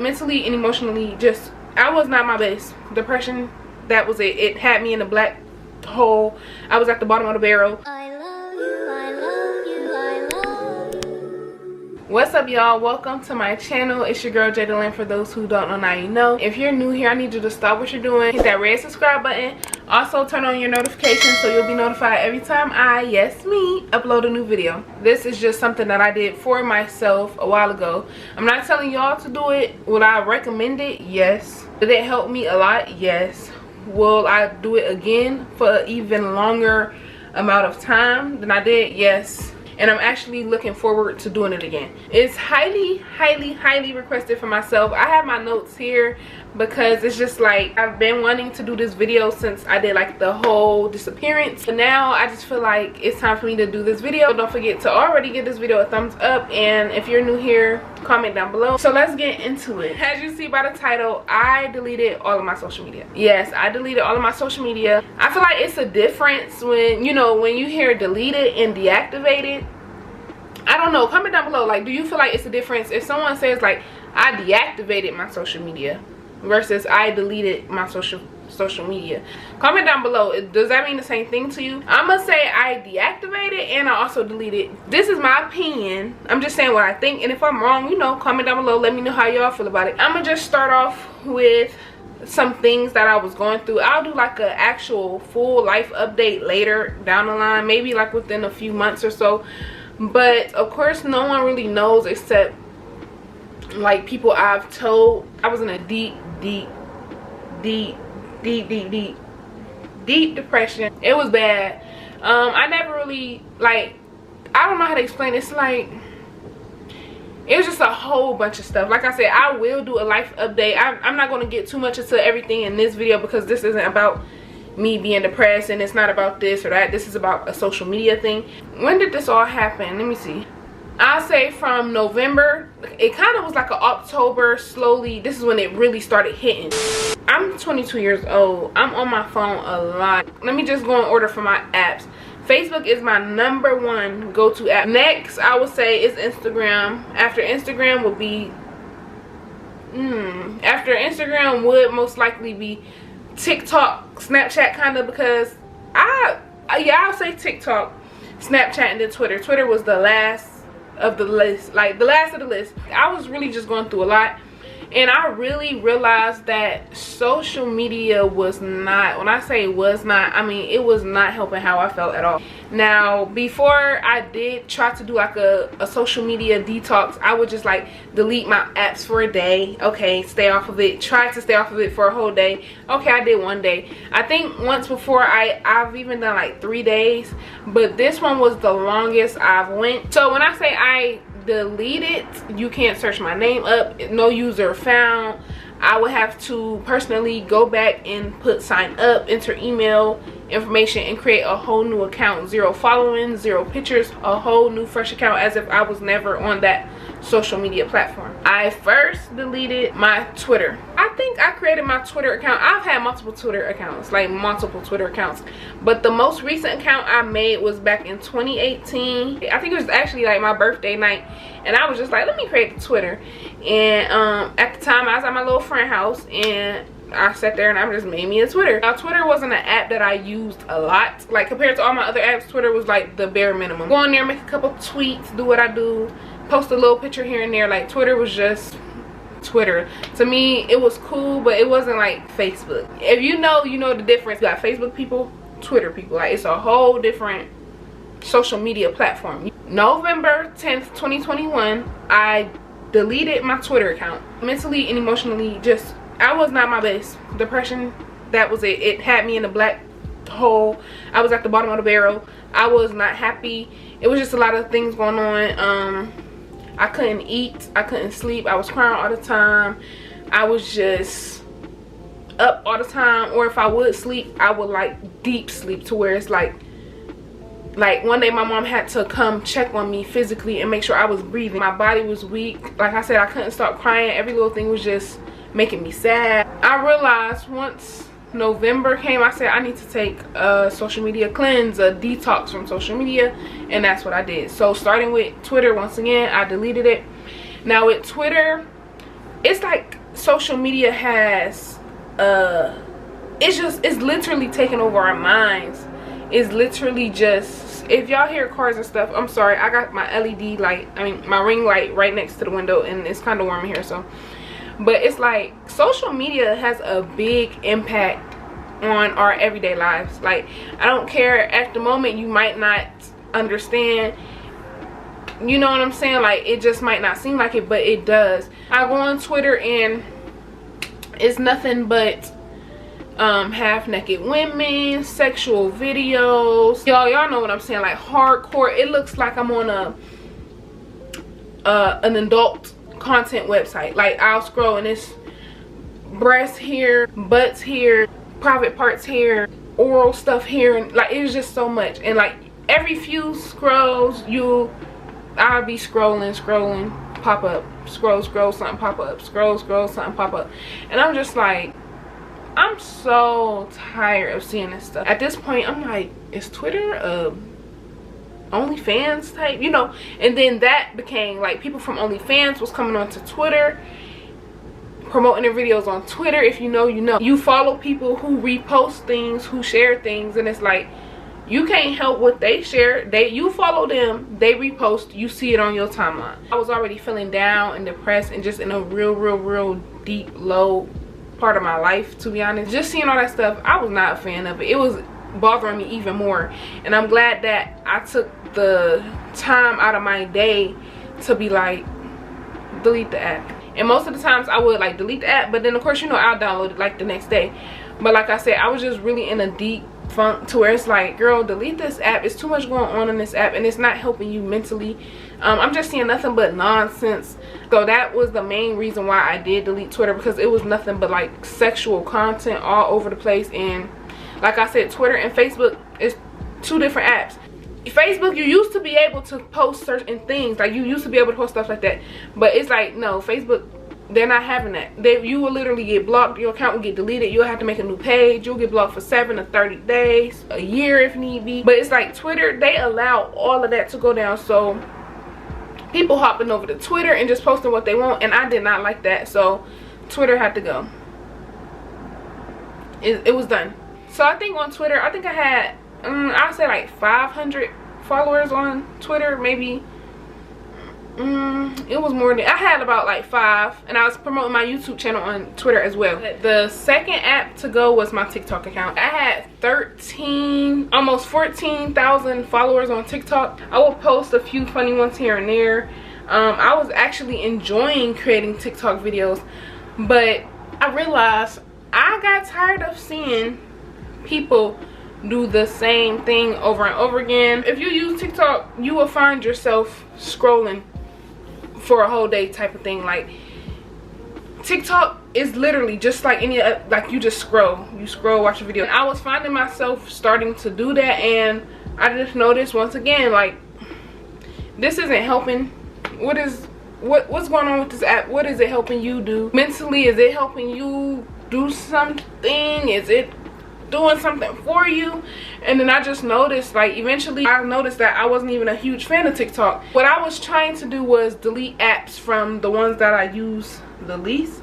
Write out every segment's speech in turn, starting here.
mentally and emotionally, just I was not my best. Depression, that was it. It had me in a black hole. I was at the bottom of the barrel. I love you, I love you, I love you. What's up, y'all? Welcome to my channel. It's your girl Jada Lin. For those who don't know, now you know. If you're new here, I need you to stop what you're doing, hit that red subscribe button, also turn on your notifications so you'll be notified every time I, yes me, upload a new video. This is just something that I did for myself a while ago. I'm not telling y'all to do it. Would I recommend it? Yes. Did it help me a lot? Yes. Will I do it again for an even longer amount of time than I did? Yes. And I'm actually looking forward to doing it again. It's highly requested for myself. I have my notes here because it's just like I've been wanting to do this video since I did like the whole disappearance, but now I just feel like it's time for me to do this video. Don't forget to already give this video a thumbs up, and if you're new here, comment down below. So let's get into it. As you see by the title, I deleted all of my social media. Yes, I deleted all of my social media. I feel like it's a difference when, you know, when you hear deleted and deactivated. I don't know, comment down below, like, do you feel like it's a difference if someone says like I deactivated my social media versus I deleted my social media? Comment down below. Does that mean the same thing to you? I'm gonna say I deactivated and I also deleted. This is my opinion. I'm just saying what I think, and if I'm wrong, you know, comment down below, let me know how y'all feel about it. I'm gonna just start off with some things that I was going through. I'll do like an actual full life update later down the line, maybe like within a few months or so. But of course no one really knows except like people I've told. I was in a deep depression. It was bad. I never really, like, I don't know how to explain it. It's like it was just a whole bunch of stuff. Like I said, I will do a life update. I'm not going to get too much into everything in this video because this isn't about me being depressed, and it's not about this or that. This is about a social media thing. When did this all happen? Let me see. I'll say from November. It kind of was like an October, slowly. This is when it really started hitting. I'm 22 years old. I'm on my phone a lot. Let me just go in order for my apps. Facebook is my #1 go-to app. Next, I would say, is Instagram. After Instagram would be after Instagram would most likely be TikTok, Snapchat, kind of, because I'll say TikTok, Snapchat, and then Twitter. Twitter was the last of the list, like the last of the list. I was really just going through a lot, and I really realized that social media was not, when I say was not, I mean it was not helping how I felt at all. Now, before I did try to do like a social media detox, I would just like delete my apps for a day. Okay, stay off of it. Try to stay off of it for a whole day. Okay, I did one day. I think once before I've even done like 3 days, but this one was the longest I've went. So when I say I deleted, you can't search my name up, no user found. I would have to personally go back and put sign up, enter email information, and create a whole new account. 0 following, 0 pictures, a whole new fresh account, as if I was never on that social media platform. I first deleted my Twitter. I think I created my Twitter account. I've had multiple Twitter accounts, like multiple Twitter accounts, but the most recent account I made was back in 2018. I think it was actually like my birthday night, and I was just like, let me create the Twitter. And at the time I was at my little friend house, and I sat there and I just made me a Twitter. Now, Twitter wasn't an app that I used a lot. Like, compared to all my other apps, Twitter was like the bare minimum. Go on there, make a couple tweets, do what I do, post a little picture here and there. Like, Twitter was just Twitter. To me, it was cool, but it wasn't like Facebook. If you know, you know the difference. You got Facebook people, Twitter people. Like, it's a whole different social media platform. November 10th, 2021, I deleted my Twitter account. Mentally and emotionally, just I was not my best. Depression, that was it. It had me in a black hole. I was at the bottom of the barrel. I was not happy. It was just a lot of things going on. I couldn't eat, I couldn't sleep, I was crying all the time. I was just up all the time, or if I would sleep, I would like deep sleep, to where it's like one day my mom had to come check on me physically and make sure I was breathing. My body was weak. Like I said, I couldn't stop crying. Every little thing was just making me sad. I realized once November came, I said I need to take a social media cleanse, a detox from social media, and that's what I did. So starting with Twitter, once again, I deleted it. Now with Twitter, it's like social media has it's literally taking over our minds. It's literally just, if y'all hear cars and stuff, I'm sorry, I got my LED light, I mean my ring light right next to the window, and it's kind of warm in here, so. But it's like social media has a big impact on our everyday lives. Like, I don't care, at the moment you might not understand, you know what I'm saying, like it just might not seem like it, but it does. I go on Twitter and it's nothing but half-naked women, sexual videos, y'all know what I'm saying, like hardcore. It looks like I'm on an adult content website. Like, I'll scroll and it's breasts here, butts here, private parts here, oral stuff here, and like it's just so much. And like every few scrolls I'll be scrolling, pop up, scroll, something pop up, scroll, something pop up, and I'm just like, I'm so tired of seeing this stuff. At this point, I'm like, is Twitter OnlyFans type, you know? And then that became like, people from OnlyFans was coming onto Twitter, promoting their videos on Twitter. If you know, you know. You follow people who repost things, who share things, and it's like, you can't help what they share. You follow them, they repost, you see it on your timeline. I was already feeling down and depressed and just in a real deep low part of my life, to be honest. Just seeing all that stuff, I was not a fan of it. It was bothering me even more, and I'm glad that I took the time out of my day to be like, delete the app. And most of the times I would like delete the app, but then of course, you know, I'll download it like the next day. But like I said, I was just really in a deep funk to where it's like, girl, delete this app. It's too much going on in this app and it's not helping you mentally. I'm just seeing nothing but nonsense. So that was the main reason why I did delete Twitter, because it was nothing but like sexual content all over the place. And like I said, Twitter and Facebook is two different apps. Facebook, you used to be able to post certain things, like you used to be able to post stuff like that, but it's like, no, Facebook, they're not having that. You will literally get blocked, your account will get deleted, you'll have to make a new page, you'll get blocked for 7 to 30 days, a year if need be. But it's like Twitter, they allow all of that to go down, so people hopping over to Twitter and just posting what they want, and I did not like that, so Twitter had to go. It was done. So I think on Twitter, I think I had I'd say like 500 followers on Twitter, maybe. It was more than, I had about like 5, and I was promoting my YouTube channel on Twitter as well. The second app to go was my TikTok account. I had almost 14,000 followers on TikTok. I will post a few funny ones here and there. I was actually enjoying creating TikTok videos, but I realized I got tired of seeing people do the same thing over and over again. If you use TikTok, you will find yourself scrolling for a whole day type of thing. Like, TikTok is literally just like any like, you just scroll, watch a video. And I was finding myself starting to do that, and I just noticed once again, like, this isn't helping. What's going on with this app? What is it helping you do mentally? Is it helping you do something? Is it doing something for you? And then I just noticed, like, eventually I noticed that I wasn't even a huge fan of TikTok. What I was trying to do was delete apps from the ones that I use the least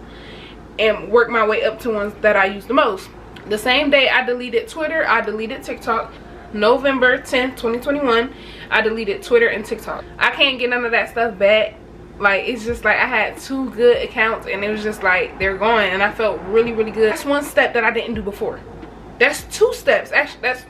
and work my way up to ones that I use the most. The same day I deleted Twitter, I deleted TikTok. November 10th, 2021, I deleted Twitter and TikTok. I can't get none of that stuff back. Like, it's just like I had 2 good accounts, and it was just like, they're gone, and I felt really good. That's one step that I didn't do before. That's 2 steps. Actually, that's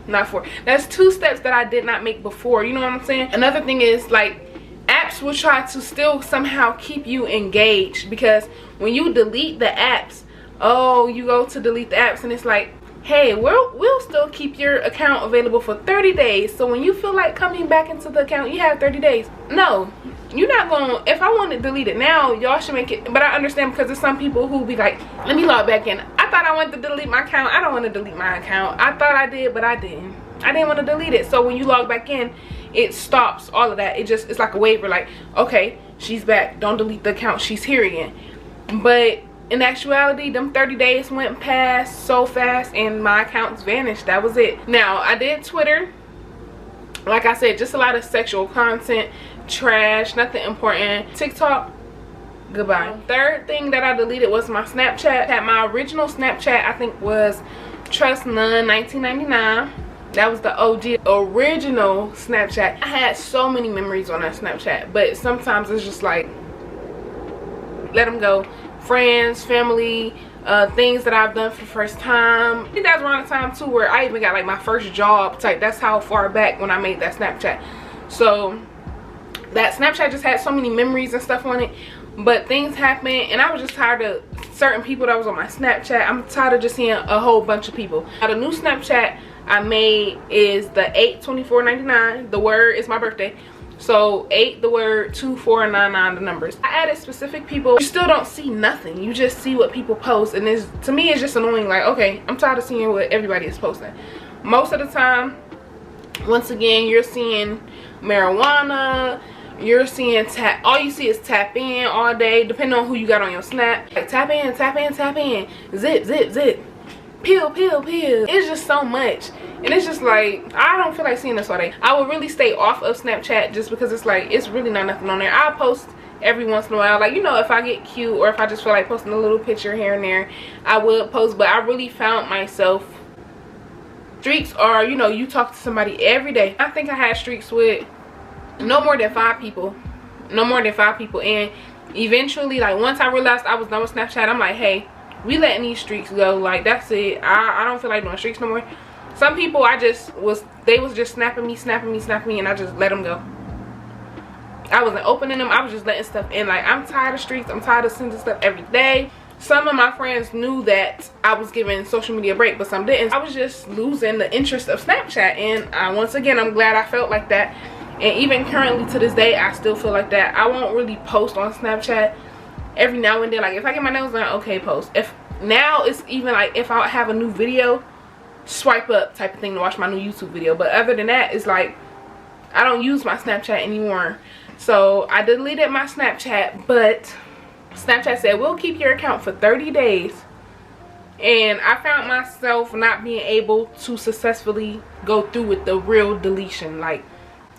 not 4. That's 2 steps that I did not make before. You know what I'm saying? Another thing is, like, apps will try to still somehow keep you engaged, because when you delete the apps, you go to delete the apps and it's like, hey, we'll still keep your account available for 30 days. So when you feel like coming back into the account, you have 30 days. No, you're not going to. If I want to delete it now, y'all should make it. But I understand, because there's some people who be like, let me log back in. I thought I wanted to delete my account. I don't want to delete my account. I thought I did, but I didn't. I didn't want to delete it. So when you log back in, it stops all of that. It's like a waiver, like, okay, she's back. Don't delete the account. She's here again. But in actuality, them 30 days went past so fast and my accounts vanished. That was it. Now, I did Twitter. Like I said, just a lot of sexual content, trash, nothing important. TikTok, goodbye. Third thing that I deleted was my Snapchat. My original Snapchat, I think, was Trust None 1999. That was the OG original Snapchat. I had so many memories on that Snapchat, but sometimes it's just like, let them go. Friends, family, things that I've done for the first time. I think that's around the time too where I even got like my first job type. That's how far back when I made that Snapchat. So that Snapchat just had so many memories and stuff on it. But things happened and I was just tired of certain people that was on my Snapchat. I'm tired of just seeing a whole bunch of people. Now the new Snapchat I made is the 8/24/99. The word is my birthday. So 8 the word, 2499 the numbers. I added specific people. You still don't see nothing. You just see what people post, and it's, to me it's just annoying. Like, okay, I'm tired of seeing what everybody is posting. Most of the time, once again, you're seeing marijuana, you're seeing tap, all you see is tap in all day, depending on who you got on your snap. Like tap in, tap in, tap in, zip, zip, zip, peel, peel, peel. It's just so much. And it's just like, I don't feel like seeing this all day. I would really stay off of Snapchat just because it's like, it's really not nothing on there. I'll post every once in a while. Like, you know, if I get cute or if I just feel like posting a little picture here and there, I would post. But I really found myself, streaks are, you know, you talk to somebody every day. I think I had streaks with no more than 5 people. No more than 5 people. And eventually, like, once I realized I was done with Snapchat, I'm like, hey, we letting these streaks go. Like, that's it. I don't feel like doing streaks no more. Some people they was just snapping me, and I just let them go. I wasn't opening them. I was just letting stuff in. Like, I'm tired of streaks. I'm tired of sending stuff every day. Some of my friends knew that I was giving social media a break, but some didn't. I was just losing the interest of Snapchat. And once again, I'm glad I felt like that. And even currently to this day, I still feel like that. I won't really post on Snapchat. Every now and then, like if I get my nails done, okay, post. If now it's even like if I have a new video, swipe up type of thing to watch my new YouTube video. But other than that, it's like I don't use my Snapchat anymore. So I deleted my Snapchat, but Snapchat said we'll keep your account for 30 days. And I found myself not being able to successfully go through with the real deletion. Like,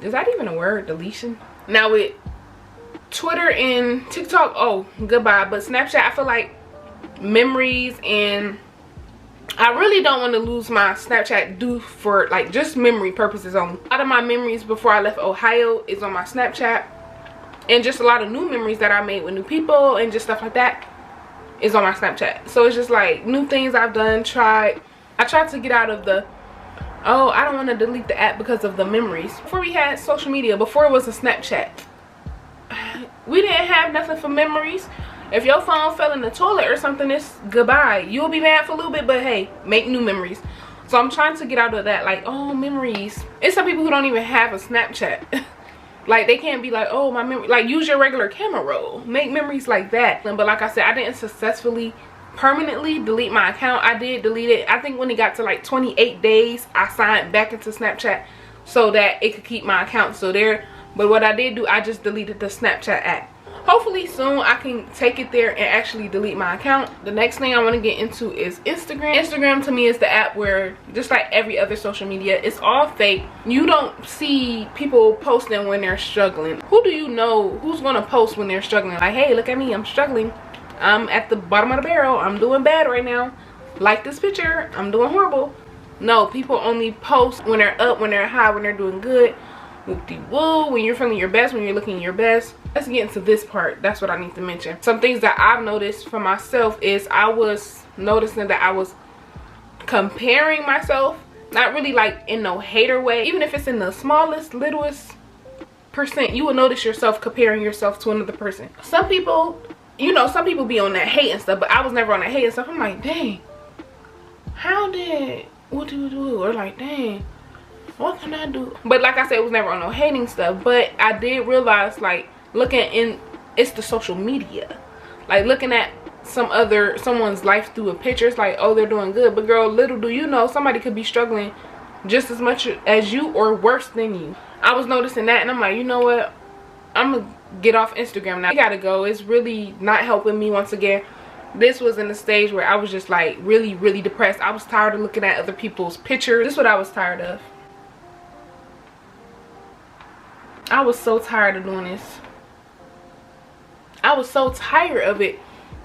is that even a word, deletion? Now with Twitter and TikTok, oh, goodbye. But Snapchat, I feel like memories, and I really don't want to lose my Snapchat due for like just memory purposes only. A lot of my memories before I left Ohio is on my Snapchat, and just a lot of new memories that I made with new people and just stuff like that is on my Snapchat. So it's just like new things I've done, tried. I tried to get out of the, oh, I don't want to delete the app because of the memories. Before we had social media, before it was a Snapchat, we didn't have nothing for memories. If your phone fell in the toilet or something, it's goodbye. You'll be mad for a little bit, but hey, make new memories. So I'm trying to get out of that, like, oh, memories. It's some people who don't even have a Snapchat. Like, they can't be like, oh, my memory. Like, use your regular camera roll. Make memories like that. But like I said, I didn't successfully permanently delete my account. I did delete it. I think when it got to like 28 days, I signed back into Snapchat so that it could keep my account still there. But what I did do, I just deleted the Snapchat app. Hopefully soon I can take it there and actually delete my account. The next thing I want to get into is Instagram. Instagram to me is the app where, just like every other social media, it's all fake. You don't see people posting when they're struggling. Who do you know who's going to post when they're struggling? Like, hey, look at me, I'm struggling. I'm at the bottom of the barrel. I'm doing bad right now. Like this picture, I'm doing horrible. No, people only post when they're up, when they're high, when they're doing good. Whoop-de-woo, when you're feeling your best, when you're looking your best. Let's get into this part. That's what I need to mention. Some things that I've noticed for myself is I was noticing that I was comparing myself, not really like in no hater way. Even if it's in the smallest, littlest percent, you will notice yourself comparing yourself to another person. Some people, you know, some people be on that hate and stuff, but I was never on that hate and stuff. I'm like, dang, how did, what do you do? Or like, dang, what can I do? But like I said, it was never on no hating stuff. But I did realize, like, looking in, it's the social media, like looking at someone's life through a picture, it's like, oh, they're doing good, but girl, little do you know, somebody could be struggling just as much as you or worse than you. I was noticing that, and I'm like, you know what, I'm gonna get off Instagram now. I gotta go. It's really not helping me. Once again, this was in the stage where I was just like really depressed. I was tired of looking at other people's pictures. This is what I was tired of. I was so tired of doing this. I was so tired of it.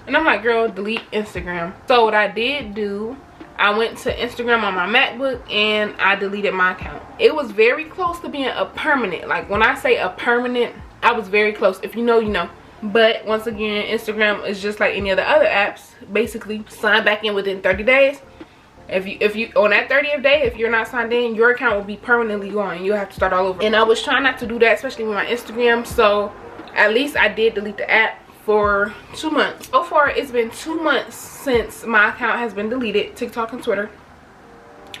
And I'm like, girl, delete Instagram. So what I did do, I went to Instagram on my MacBook and I deleted my account. It was very close to being a permanent. Like when I say a permanent, I was very close. If you know, you know. But once again, Instagram is just like any other apps. Basically, sign back in within 30 days. If you on that 30th day, if you're not signed in, your account will be permanently gone. You'll have to start all over. And I was trying not to do that, especially with my Instagram. So at least I did delete the app for 2 months. So far, it's been 2 months since my account has been deleted, TikTok and Twitter.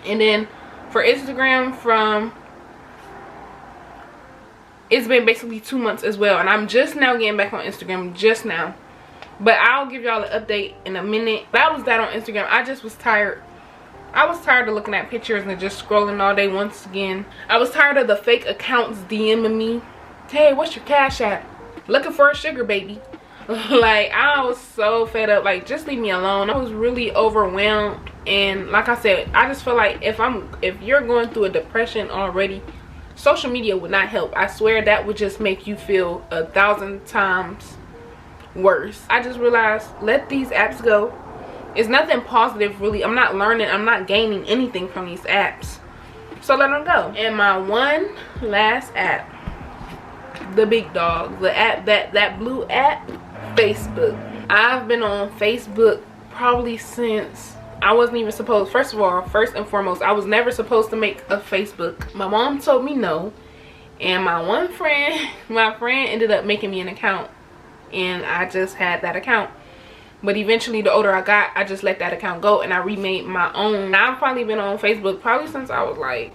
And then for Instagram, it's been basically 2 months as well. And I'm just now getting back on Instagram, just now. But I'll give y'all an update in a minute. That was that on Instagram. I just was tired. I was tired of looking at pictures and just scrolling all day once again. I was tired of the fake accounts DMing me. Hey, what's your Cash App? Looking for a sugar baby. Like, I was so fed up. Like, just leave me alone. I was really overwhelmed. And like I said, I just feel like if you're going through a depression already, social media would not help. I swear that would just make you feel 1,000 times worse. I just realized, let these apps go. It's nothing positive really. I'm not learning, I'm not gaining anything from these apps, so let them go. And my one last app, the big dog, the app, that blue app, Facebook. I've been on Facebook probably since I wasn't even supposed. First of all, first and foremost, I was never supposed to make a Facebook. My mom told me no, and my friend ended up making me an account, and I just had that account. But eventually, the older I got, I just let that account go and I remade my own. I've probably been on Facebook probably since I was like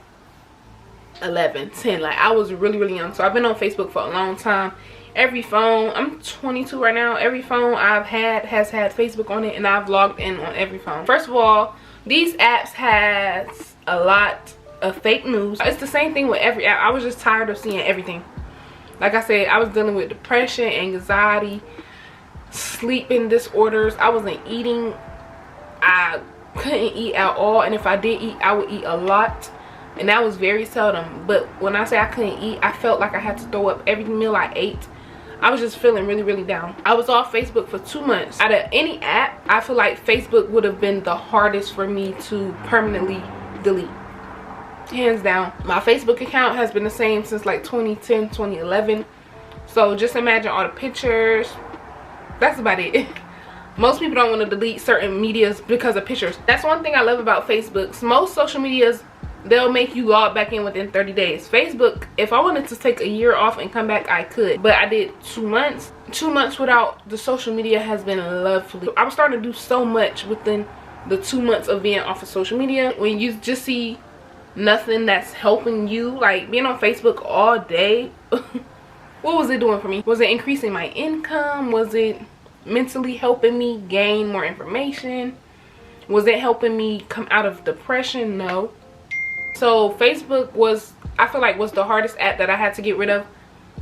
11, 10. Like, I was really, really young. So I've been on Facebook for a long time. Every phone, I'm 22 right now. Every phone I've had has had Facebook on it, and I've logged in on every phone. First of all, these apps has a lot of fake news. It's the same thing with every app. I was just tired of seeing everything. Like I said, I was dealing with depression, anxiety, sleeping disorders. I wasn't eating. I couldn't eat at all, and if I did eat, I would eat a lot, and that was very seldom. But when I say I couldn't eat, I felt like I had to throw up every meal I ate. I was just feeling really, really down. I was off Facebook for 2 months. Out of any app, I feel like Facebook would have been the hardest for me to permanently delete, hands down. My Facebook account has been the same since like 2010, 2011. So just imagine all the pictures. That's about it. Most people don't want to delete certain medias because of pictures. That's one thing I love about Facebook. Most social medias, they'll make you log back in within 30 days. Facebook, if I wanted to take a year off and come back, I could. But I did 2 months. 2 months without the social media has been lovely. I was starting to do so much within the 2 months of being off of social media. When you just see nothing that's helping you, like being on Facebook all day, what was it doing for me? Was it increasing my income? Was it mentally helping me gain more information? Was it helping me come out of depression? No. So Facebook was, I feel like, was the hardest app that I had to get rid of,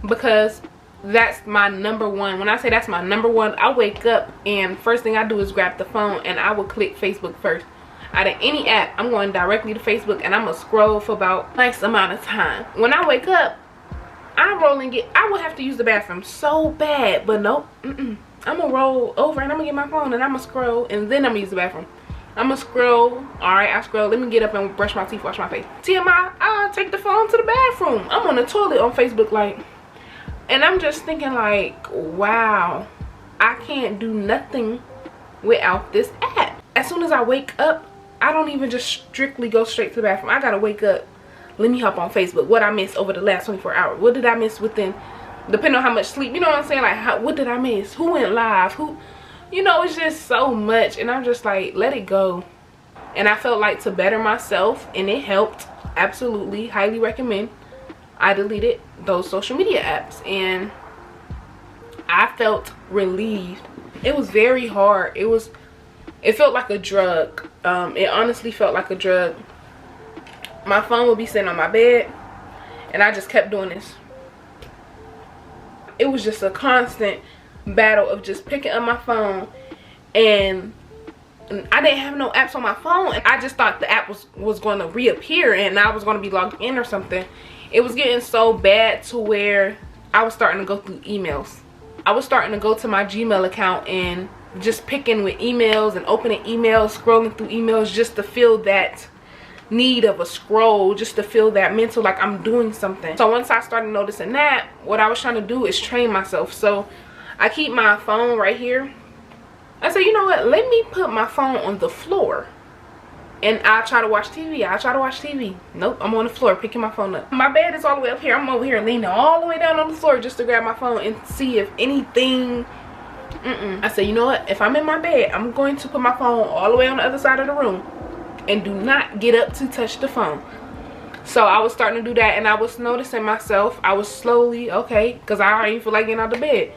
because that's my number one. When I say that's my number one, I wake up and first thing I do is grab the phone and I will click Facebook first. Out of any app, I'm going directly to Facebook and I'm gonna scroll for about X amount of time. When I wake up, I would have to use the bathroom so bad, but nope. I'm gonna roll over and I'm gonna get my phone and I'm gonna scroll, and then I'm gonna use the bathroom. I'm gonna scroll. All right, I scroll. Let me get up and brush my teeth, wash my face. TMI, I'll take the phone to the bathroom. I'm on the toilet on Facebook, like, and I'm just thinking like, wow, I can't do nothing without this app. As soon as I wake up, I don't even just strictly go straight to the bathroom. I gotta wake up. Let me hop on Facebook. What I missed over the last 24 hours. What did I miss within, depending on how much sleep, you know what I'm saying? Like, what did I miss? Who went live? Who, you know, it's just so much. And I'm just like, let it go. And I felt like to better myself, and it helped. Absolutely, highly recommend. I deleted those social media apps and I felt relieved. It was very hard. It felt like a drug. It honestly felt like a drug. My phone would be sitting on my bed and I just kept doing this. It was just a constant battle of just picking up my phone, and I didn't have no apps on my phone, and I just thought the app was going to reappear and I was going to be logged in or something. It was getting so bad to where I was starting to go through emails. I was starting to go to my Gmail account and just picking with emails and opening emails, scrolling through emails, just to feel that need of a scroll, just to feel that mental like I'm doing something. So once I started noticing that, what I was trying to do is train myself. So I keep my phone right here. I said, you know what, let me put my phone on the floor and I'll try to watch TV. I'll try to watch TV. Nope, I'm on the floor picking my phone up. My bed is all the way up here. I'm over here leaning all the way down on the floor just to grab my phone and see if anything. I said, you know what, if I'm in my bed, I'm going to put my phone all the way on the other side of the room and do not get up to touch the phone. So I was starting to do that, and I was noticing myself. I was slowly, okay, because I already feel like getting out of bed,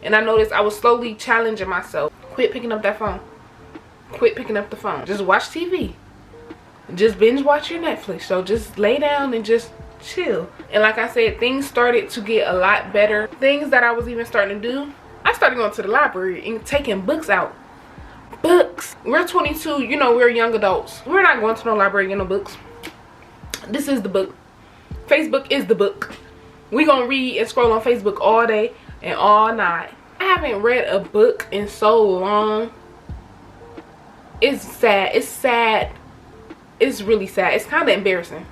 and I noticed I was slowly challenging myself. Quit picking up that phone. Quit picking up the phone. Just watch TV. Just binge watch your Netflix. So just lay down and just chill. And like I said, things started to get a lot better. Things that I was even starting to do, I started going to the library and taking books out. Books. We're 22, you know, we're young adults. We're not going to no library to get no books. This is the book. Facebook is the book. We gonna read and scroll on Facebook all day and all night. I haven't read a book in so long. It's sad. It's sad. It's really sad. It's kind of embarrassing.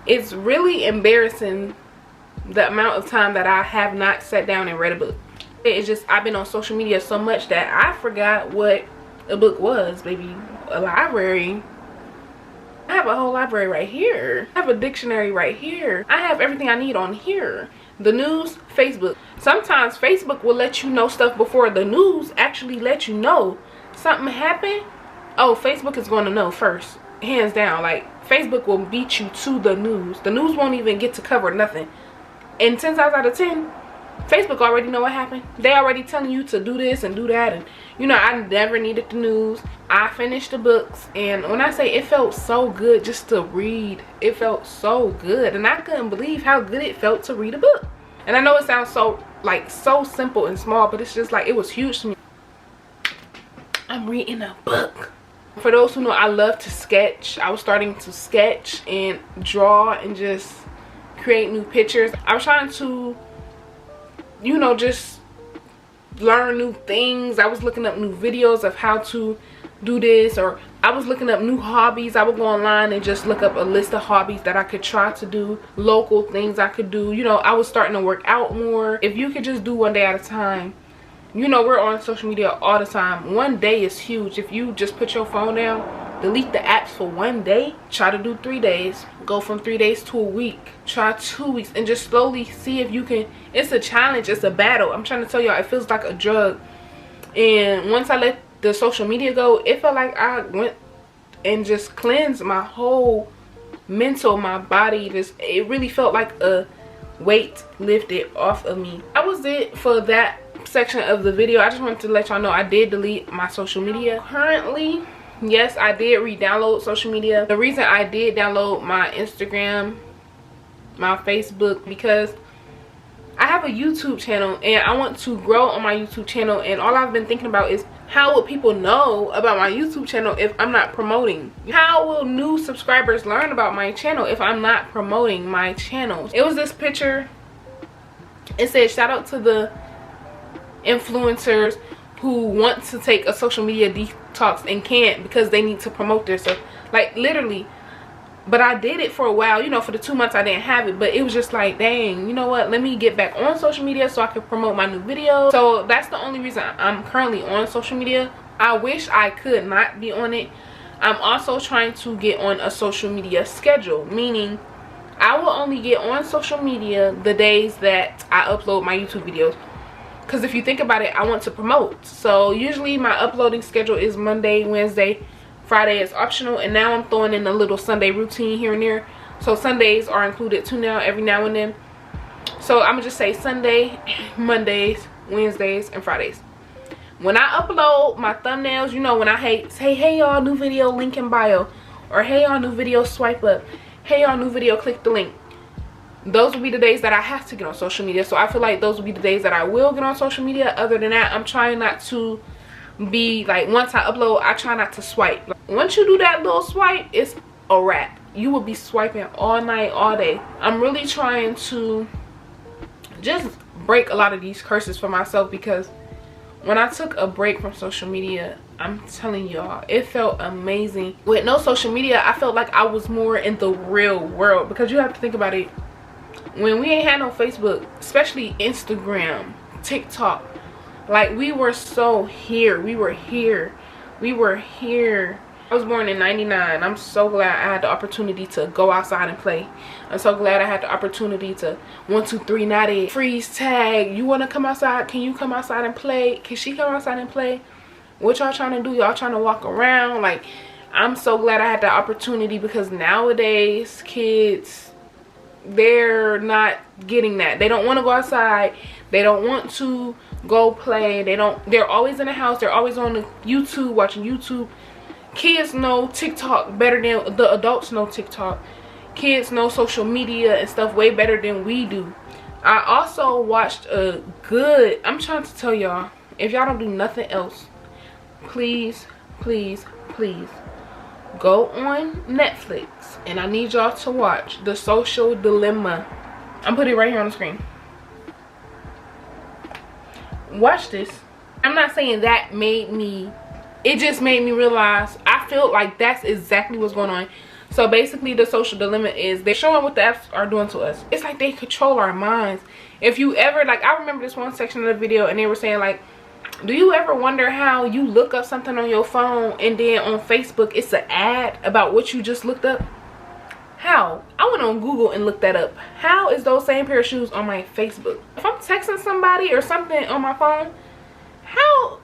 It's really embarrassing the amount of time that I have not sat down and read a book. It's just I've been on social media so much that I forgot what a book was, baby. A library. I have a whole library right here. I have a dictionary right here. I have everything I need on here. The news, Facebook. Sometimes Facebook will let you know stuff before the news actually let you know something happened. Oh, Facebook is going to know first. Hands down. Like, Facebook will beat you to the news. The news won't even get to cover nothing. And 10 times out of 10, Facebook already know what happened. They already telling you to do this and do that. And you know, I never needed the news. I finished the books, and when I say it felt so good just to read, it felt so good, and I couldn't believe how good it felt to read a book. And I know it sounds so like so simple and small, but it's just like it was huge to me. I'm reading a book. For those who know, I love to sketch. I was starting to sketch and draw and just create new pictures. I was trying to, you know, just learn new things. I was looking up new videos of how to do this, or I was looking up new hobbies. I would go online and just look up a list of hobbies that I could try to do, local things I could do. You know, I was starting to work out more. If you could just do one day at a time. You know, we're on social media all the time. One day is huge. If you just put your phone down, delete the apps for one day, try to do 3 days, go from 3 days to a week, try 2 weeks, and just slowly see if you can. It's a challenge, it's a battle. I'm trying to tell y'all, it feels like a drug. And once I let the social media go, it felt like I went and just cleansed my whole mental, my body. Just, it really felt like a weight lifted off of me. That was it for that section of the video. I just wanted to let y'all know I did delete my social media. Currently, yes, I did re-download social media. The reason I did download my Instagram, my Facebook, because I have a YouTube channel and I want to grow on my YouTube channel, and all I've been thinking about is how would people know about my YouTube channel if I'm not promoting? How will new subscribers learn about my channel if I'm not promoting my channel? It was this picture. It said, shout out to the influencers who want to take a social media detox and can't because they need to promote their stuff. Like, literally. But I did it for a while, you know, for the 2 months I didn't have it. But it was just like, dang, you know what, let me get back on social media so I can promote my new videos. So that's the only reason I'm currently on social media. I wish I could not be on it. I'm also trying to get on a social media schedule, meaning I will only get on social media the days that I upload my YouTube videos. Because if you think about it, I want to promote. So usually my uploading schedule is Monday, Wednesday, Friday is optional, and now I'm throwing in a little Sunday routine here and there. So Sundays are included too now, every now and then. So I'm gonna just say Sunday, Mondays, Wednesdays, and Fridays. When I upload my thumbnails, you know, when I say, hey y'all, new video, link in bio, or hey y'all, new video, swipe up, hey y'all, new video, click the link. Those will be the days that I have to get on social media. So I feel like those will be the days that I will get on social media. Other than that, I'm trying not to be like, once I upload, I try not to swipe. Like, once you do that little swipe, it's a wrap. You will be swiping all night, all day. I'm really trying to just break a lot of these curses for myself, because when I took a break from social media, I'm telling y'all, it felt amazing. With no social media, I felt like I was more in the real world, because you have to think about it. When we ain't had no Facebook, especially Instagram, TikTok, like we were so here. We were here. I was born in 99. I'm so glad I had the opportunity to go outside and play. I'm so glad I had the opportunity to 1 2 3 naughty, freeze tag. You want to come outside? Can you come outside and play? Can she come outside and play? What y'all trying to do? Y'all trying to walk around? Like, I'm so glad I had the opportunity, because nowadays kids, they're not getting that. They don't want to go outside. They don't want to go play. They're always in the house. They're always on the YouTube, watching YouTube. Kids know TikTok better than the adults know TikTok. Kids know social media and stuff way better than we do. I also watched a good, I'm trying to tell y'all, if y'all don't do nothing else, please go on Netflix, and I need y'all to watch The Social Dilemma. I'm putting it right here on the screen. Watch this. I'm not saying that made me, it just made me realize, I feel like that's exactly what's going on. So basically, The Social Dilemma is, they're showing what the apps are doing to us. It's like they control our minds. If you ever, like, I remember this one section of the video, and they were saying, like, do you ever wonder how you look up something on your phone and then on Facebook it's an ad about what you just looked up? How? I went on Google and looked that up. How is those same pair of shoes on my Facebook? If I'm texting somebody or something on my phone, how?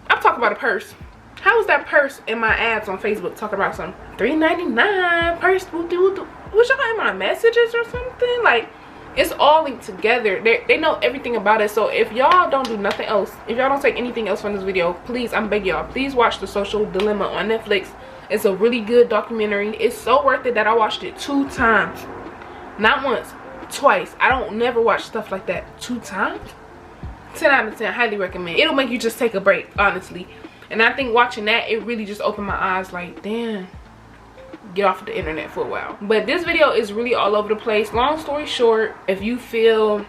I'm talking about a purse. How is that purse in my ads on Facebook talking about some $3.99 purse? Was y'all in my messages or something? Like, it's all linked together. They know everything about it. So if y'all don't do nothing else, if y'all don't take anything else from this video, please, I'm begging y'all, please watch The Social Dilemma on Netflix. It's a really good documentary. It's so worth it that I watched it 2 times. Not once, twice. I don't never watch stuff like that 2 times. 10 out of 10, highly recommend. It'll make you just take a break, honestly. And I think watching that, it really just opened my eyes, like, damn, get off of the internet for a while. But this video is really all over the place. Long story short, if you feel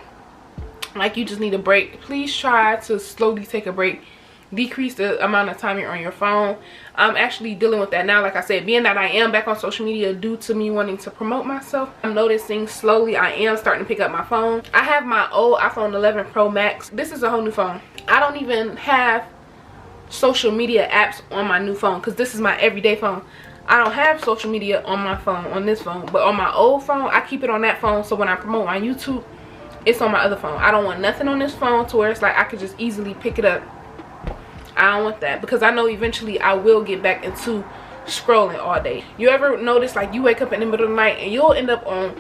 like you just need a break, please try to slowly take a break. Decrease the amount of time you're on your phone. I'm actually dealing with that now. Like I said, being that I am back on social media due to me wanting to promote myself, I'm noticing slowly I am starting to pick up my phone. I have my old iPhone 11 Pro Max. This is a whole new phone. I don't even have social media apps on my new phone, because this is my everyday phone. I don't have social media on my phone, on this phone, but on my old phone, I keep it on that phone, so when I promote my YouTube, it's on my other phone. I don't want nothing on this phone to where it's like I could just easily pick it up. I don't want that, because I know eventually I will get back into scrolling all day. You ever notice, like, you wake up in the middle of the night and you'll end up on,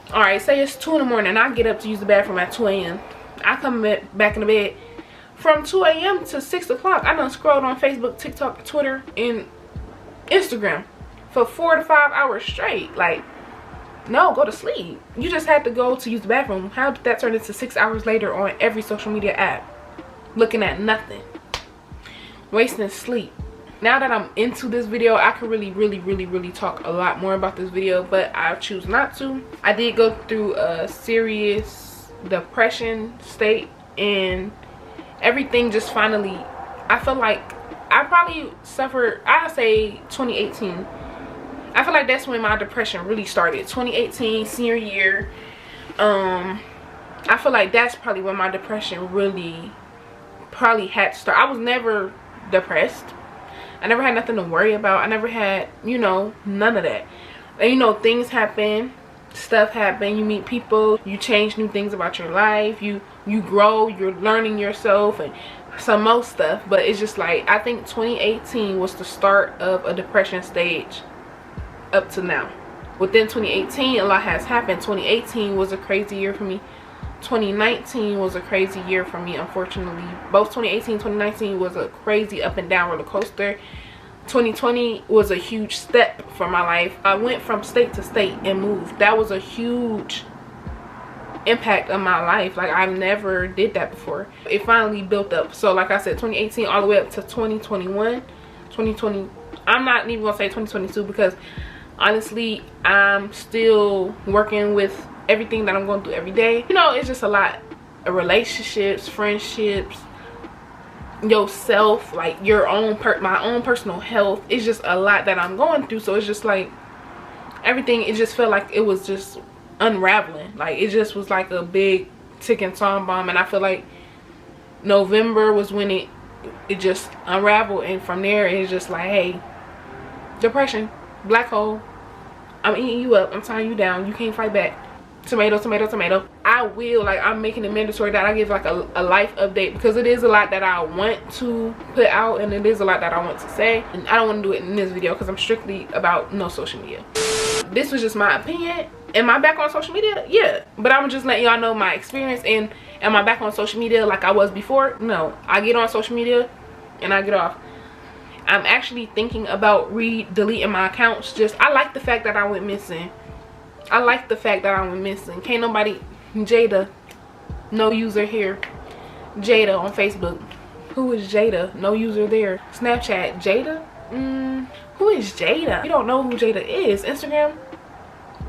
alright, say it's 2 in the morning, I get up to use the bathroom at 2 a.m. I come back in the bed from 2 a.m. to 6 o'clock. I done scrolled on Facebook, TikTok, Twitter, and Instagram for 4 to 5 hours straight. Like, no, go to sleep. You just had to go to use the bathroom. How did that turn into 6 hours later on every social media app? Looking at nothing. Wasting sleep. Now that I'm into this video, I could really talk a lot more about this video, but I choose not to. I did go through a serious depression state, and everything just finally, I feel like I probably suffered, I say 2018. I feel like that's when my depression really started. 2018, senior year. I feel like that's probably when my depression really probably had to start. I was never depressed. I never had nothing to worry about. I never had, you know, none of that. And you know, things happen, stuff happen, you meet people, you change new things about your life, you grow, you're learning yourself and some more stuff. But it's just like, I think 2018 was the start of a depression stage up to now. Within 2018, a lot has happened. 2018 was a crazy year for me. 2019 was a crazy year for me, unfortunately. Both 2018 2019 was a crazy up and down roller coaster. 2020 was a huge step for my life. I went from state to state and moved. That was a huge impact on my life. Like, I never did that before. It finally built up. So like I said, 2018 all the way up to 2021, 2020. I'm not even gonna say 2022, because honestly, I'm still working with everything that I'm going through every day. You know, it's just a lot relationships, friendships, yourself, like your own my own personal health. It's just a lot that I'm going through. So it's just like everything, it just felt like it was just unraveling. Like it just was like a big ticking time bomb, and I feel like November was when it just unraveled, and from there it's just like, hey, depression, black hole, I'm eating you up, I'm tying you down, you can't fight back. Tomato, tomato, tomato. I will, like, I'm making it mandatory that I give like a life update, because it is a lot that I want to put out, and it is a lot that I want to say, and I don't want to do it in this video because I'm strictly about no social media. This was just my opinion. Am I back on social media? Yeah, but I'm just letting y'all know my experience. And am I back on social media like I was before? No, I get on social media and I get off. I'm actually thinking about deleting my accounts. Just, I like the fact that I went missing. I like the fact that I went missing. Can't nobody, Jada, no user here. Jada on Facebook. Who is Jada? No user there. Snapchat, Jada? Who is Jada? You don't know who Jada is. Instagram,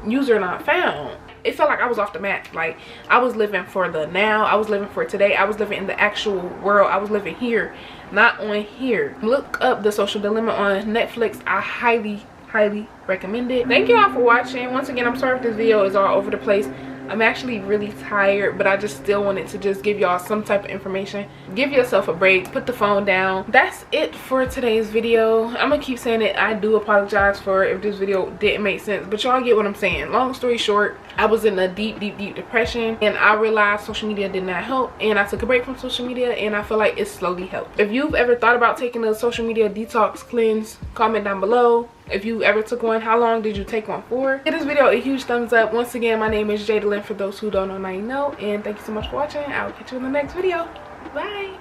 user not found. It felt like I was off the map. Like I was living for the now. I was living for today. I was living in the actual world. I was living here, not on here. Look up The Social Dilemma on Netflix. I highly recommend it. Thank you all for watching. Once again, I'm sorry if this video is all over the place. I'm actually really tired, but I just still wanted to just give y'all some type of information. Give yourself a break, put the phone down. That's it for today's video. I'm gonna keep saying it. I do apologize for if this video didn't make sense, but y'all get what I'm saying. Long story short, I was in a deep depression, and I realized social media did not help, and I took a break from social media, and I feel like it slowly helped. If you've ever thought about taking a social media detox cleanse, comment down below. If you ever took one, how long did you take one for? Give this video a huge thumbs up. Once again, my name is Jada Lin, for those who don't know, now you know, and thank you so much for watching. I'll catch you in the next video. Bye.